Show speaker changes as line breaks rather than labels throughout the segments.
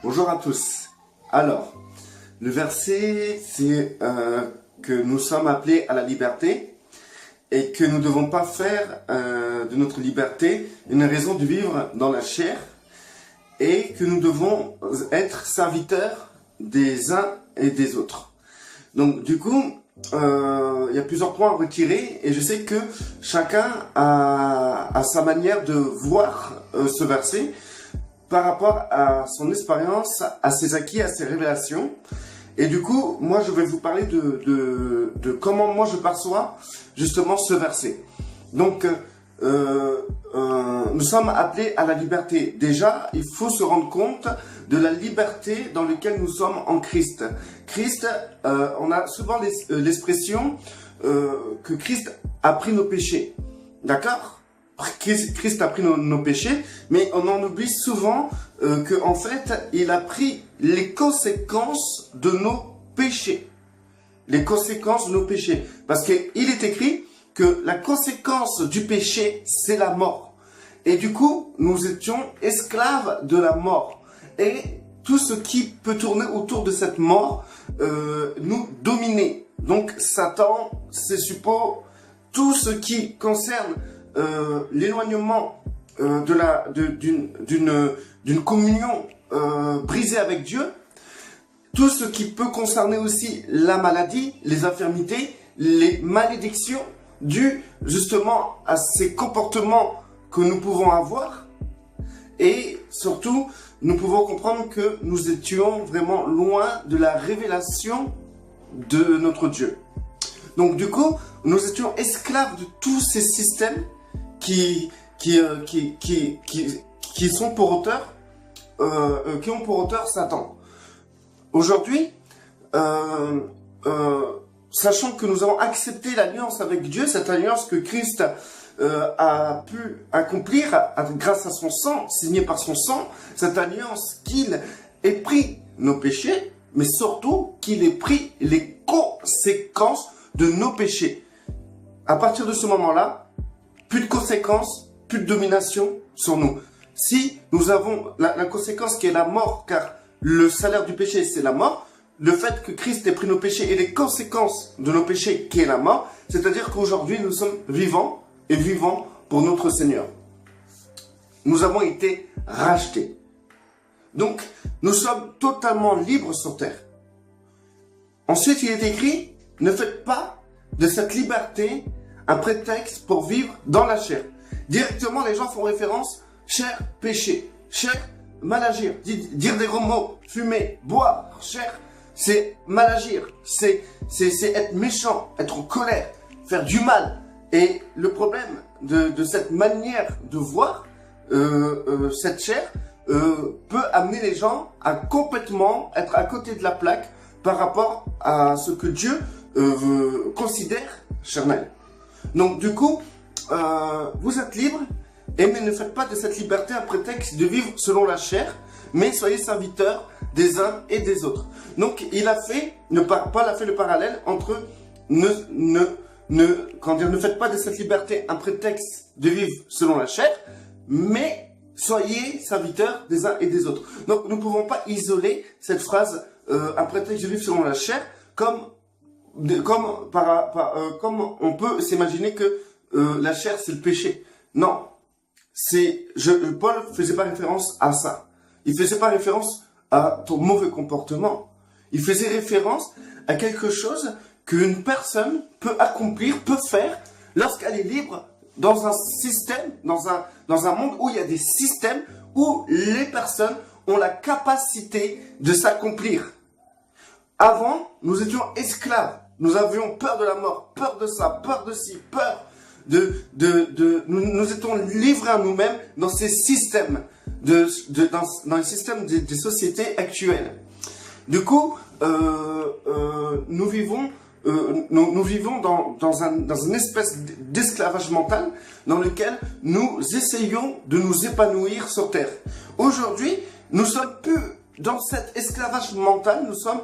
Bonjour à tous. Alors, le verset, c'est que nous sommes appelés à la liberté et que nous ne devons pas faire de notre liberté une raison de vivre dans la chair et que nous devons être serviteurs des uns et des autres. Donc, du coup, il y a plusieurs points à retirer et je sais que chacun a sa manière de voir ce verset par rapport à son expérience, à ses acquis, à ses révélations. Et du coup, moi, je vais vous parler de comment moi je perçois justement ce verset. Donc, nous sommes appelés à la liberté. Déjà, il faut se rendre compte de la liberté dans laquelle nous sommes en Christ. Christ, on a souvent l'expression que Christ a pris nos péchés. D'accord ? Christ a pris nos péchés, mais on en oublie souvent que en fait, il a pris les conséquences de nos péchés. Les conséquences de nos péchés. Parce qu'il est écrit que la conséquence du péché, c'est la mort. Et du coup, nous étions esclaves de la mort. Et tout ce qui peut tourner autour de cette mort nous dominait. Donc, Satan, c'est suppos, tout ce qui concerne l'éloignement d'une communion brisée avec Dieu, tout ce qui peut concerner aussi la maladie, les infirmités, les malédictions dues justement à ces comportements que nous pouvons avoir, et surtout nous pouvons comprendre que nous étions vraiment loin de la révélation de notre Dieu. Donc du coup, nous étions esclaves de tous ces systèmes qui sont pour auteur, qui ont pour auteur Satan. Aujourd'hui, sachant que nous avons accepté l'alliance avec Dieu, cette alliance que Christ a pu accomplir grâce à son sang, signé par son sang, cette alliance qu'il ait pris nos péchés, mais surtout qu'il ait pris les conséquences de nos péchés. À partir de ce moment-là, plus de conséquences, plus de domination sur nous. Si nous avons la conséquence qui est la mort, car le salaire du péché c'est la mort, le fait que Christ ait pris nos péchés et les conséquences de nos péchés qui est la mort, c'est-à-dire qu'aujourd'hui nous sommes vivants et vivants pour notre Seigneur. Nous avons été rachetés. Donc nous sommes totalement libres sur terre. Ensuite il est écrit, ne faites pas de cette liberté un prétexte pour vivre dans la chair. Directement, les gens font référence, chair, péché, chair, mal agir, dire des gros mots, fumer, boire, chair, c'est mal agir, c'est être méchant, être en colère, faire du mal. Et le problème de cette manière de voir cette chair peut amener les gens à complètement être à côté de la plaque par rapport à ce que Dieu considère charnel. Donc du coup, vous êtes libres, mais ne faites pas de cette liberté un prétexte de vivre selon la chair, mais soyez serviteurs des uns et des autres. Donc il a fait, Paul a fait le parallèle entre ne faites pas de cette liberté un prétexte de vivre selon la chair, mais soyez serviteurs des uns et des autres. Donc nous ne pouvons pas isoler cette phrase un prétexte de vivre selon la chair comme on peut s'imaginer que la chair c'est le péché. Non, Paul faisait pas référence à ça. Il faisait pas référence à ton mauvais comportement. Il faisait référence à quelque chose qu'une personne peut accomplir, peut faire lorsqu'elle est libre dans un système, dans un monde où il y a des systèmes où les personnes ont la capacité de s'accomplir. Avant, nous étions esclaves. Nous avions peur de la mort, peur de ça, peur de ci, peur nous étions livrés à nous-mêmes dans ces systèmes, dans les systèmes des sociétés actuelles. Du coup, nous vivons dans une espèce d'esclavage mental dans lequel nous essayons de nous épanouir sur terre. Aujourd'hui, nous sommes plus dans cet esclavage mental, nous sommes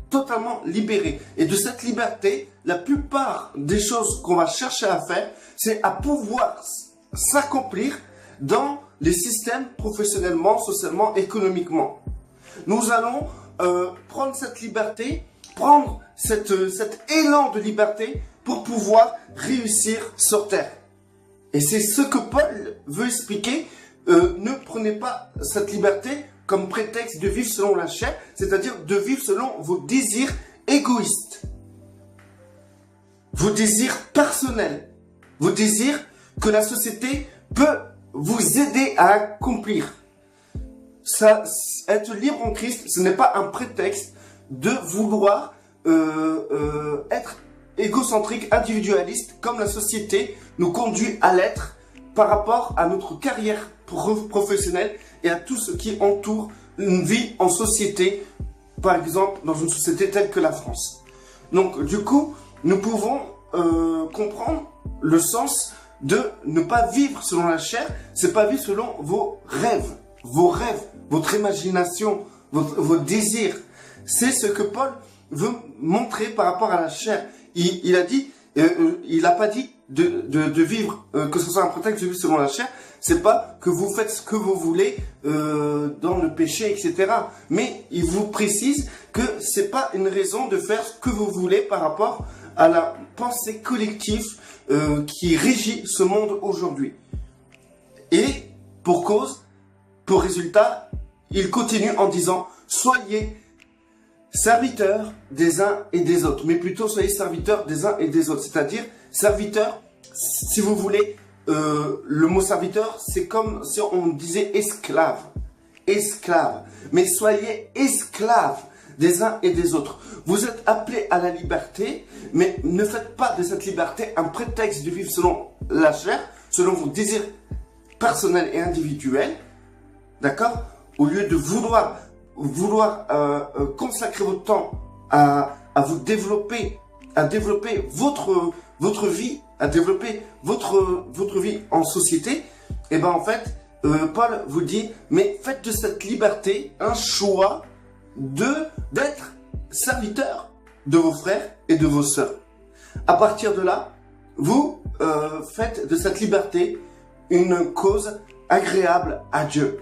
totalement libérés. Et de cette liberté, la plupart des choses qu'on va chercher à faire, c'est à pouvoir s'accomplir dans les systèmes professionnellement, socialement, économiquement. nous allons prendre cette liberté, prendre cet élan de liberté pour pouvoir réussir sur terre. Et c'est ce que Paul veut expliquer. Ne prenez pas cette liberté comme prétexte de vivre selon la chair, c'est-à-dire de vivre selon vos désirs égoïstes, vos désirs personnels, vos désirs que la société peut vous aider à accomplir. Ça, être libre en Christ, ce n'est pas un prétexte de vouloir être égocentrique, individualiste, comme la société nous conduit à l'être par rapport à notre carrière professionnelle et à tout ce qui entoure une vie en société, par exemple dans une société telle que la France. Donc du coup, nous pouvons comprendre le sens de ne pas vivre selon la chair, c'est pas vivre selon vos rêves, votre imagination, vos désirs. C'est ce que Paul veut montrer par rapport à la chair. Il a dit, il n'a pas dit de vivre, que ce soit un prétexte de vivre selon la chair, c'est pas que vous faites ce que vous voulez dans le péché, etc. Mais il vous précise que c'est pas une raison de faire ce que vous voulez par rapport à la pensée collective qui régit ce monde aujourd'hui. Et pour cause, pour résultat, il continue en disant « Soyez serviteurs des uns et des autres », mais plutôt soyez serviteurs des uns et des autres. C'est-à-dire, serviteurs, si vous voulez, le mot serviteur, c'est comme si on disait esclave. Esclave. Mais soyez esclaves des uns et des autres. Vous êtes appelés à la liberté, mais ne faites pas de cette liberté un prétexte de vivre selon la chair, selon vos désirs personnels et individuels. D'accord? Au lieu de vouloir consacrer votre temps à vous développer, à développer votre vie, à développer votre vie en société, et ben en fait, Paul vous dit, mais faites de cette liberté un choix d'être serviteur de vos frères et de vos sœurs. À partir de là, vous faites de cette liberté une cause agréable à Dieu.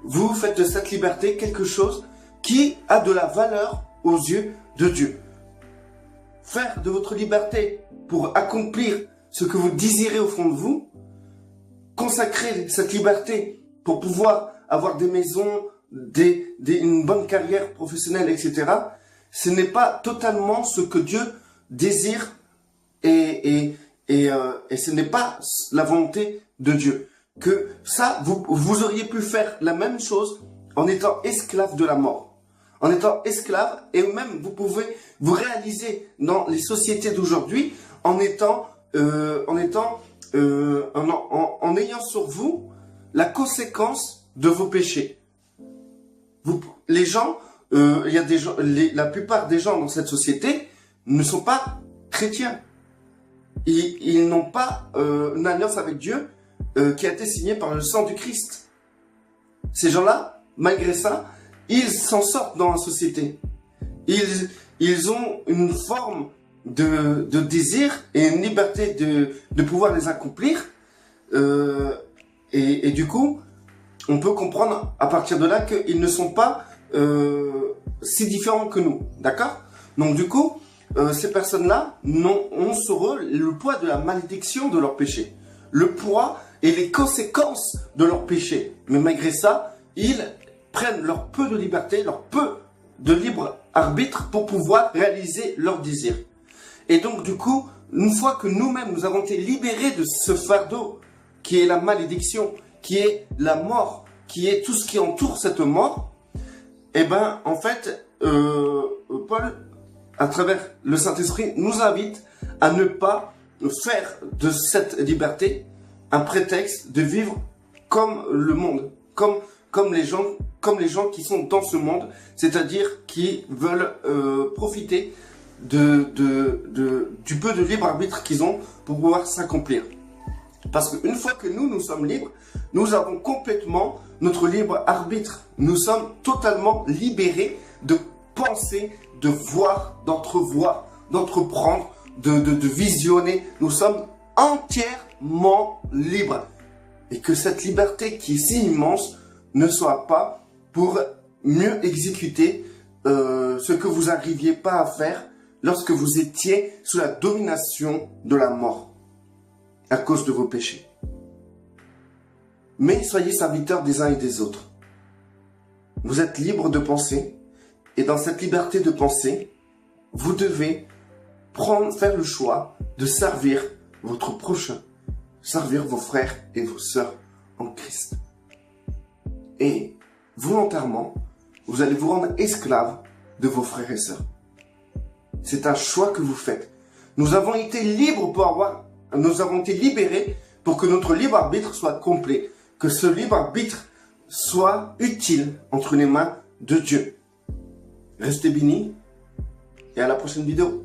Vous faites de cette liberté quelque chose qui a de la valeur aux yeux de Dieu. Faire de votre liberté pour accomplir ce que vous désirez au fond de vous, consacrer cette liberté pour pouvoir avoir des maisons, une bonne carrière professionnelle, etc. Ce n'est pas totalement ce que Dieu désire et ce n'est pas la volonté de Dieu. Que ça, vous auriez pu faire la même chose en étant esclave de la mort. En étant esclave, et même vous pouvez vous réaliser dans les sociétés d'aujourd'hui en ayant sur vous la conséquence de vos péchés. Les gens, il y a des gens, la plupart des gens dans cette société ne sont pas chrétiens. Ils n'ont pas une alliance avec Dieu qui a été signée par le sang du Christ. Ces gens-là, malgré ça, ils s'en sortent dans la société. Ils ont une forme de désir et une liberté de pouvoir les accomplir. Et du coup, on peut comprendre à partir de là qu'ils ne sont pas si différents que nous. D'accord? Donc du coup, ces personnes-là ont sur eux le poids de la malédiction de leur péché. Le poids et les conséquences de leur péché. Mais malgré ça, ils prennent leur peu de liberté, leur peu de libre arbitre pour pouvoir réaliser leurs désirs. Et donc du coup, une fois que nous-mêmes nous avons été libérés de ce fardeau qui est la malédiction, qui est la mort, qui est tout ce qui entoure cette mort, eh ben en fait, Paul, à travers le Saint-Esprit, nous invite à ne pas faire de cette liberté un prétexte de vivre comme le monde, comme les gens qui sont dans ce monde, c'est-à-dire qui veulent profiter du peu de libre arbitre qu'ils ont pour pouvoir s'accomplir. Parce qu'une fois que nous sommes libres, nous avons complètement notre libre arbitre. Nous sommes totalement libérés de penser, de voir, d'entrevoir, d'entreprendre, de visionner. Nous sommes entièrement libres. Et que cette liberté qui est si immense ne soit pas pour mieux exécuter ce que vous n'arriviez pas à faire lorsque vous étiez sous la domination de la mort à cause de vos péchés. Mais soyez serviteurs des uns et des autres. Vous êtes libres de penser, et dans cette liberté de penser, vous devez faire le choix de servir votre prochain, servir vos frères et vos sœurs en Christ. Et volontairement, vous allez vous rendre esclaves de vos frères et sœurs. C'est un choix que vous faites. Nous avons été libres nous avons été libérés pour que notre libre arbitre soit complet, que ce libre arbitre soit utile entre les mains de Dieu. Restez bénis et à la prochaine vidéo.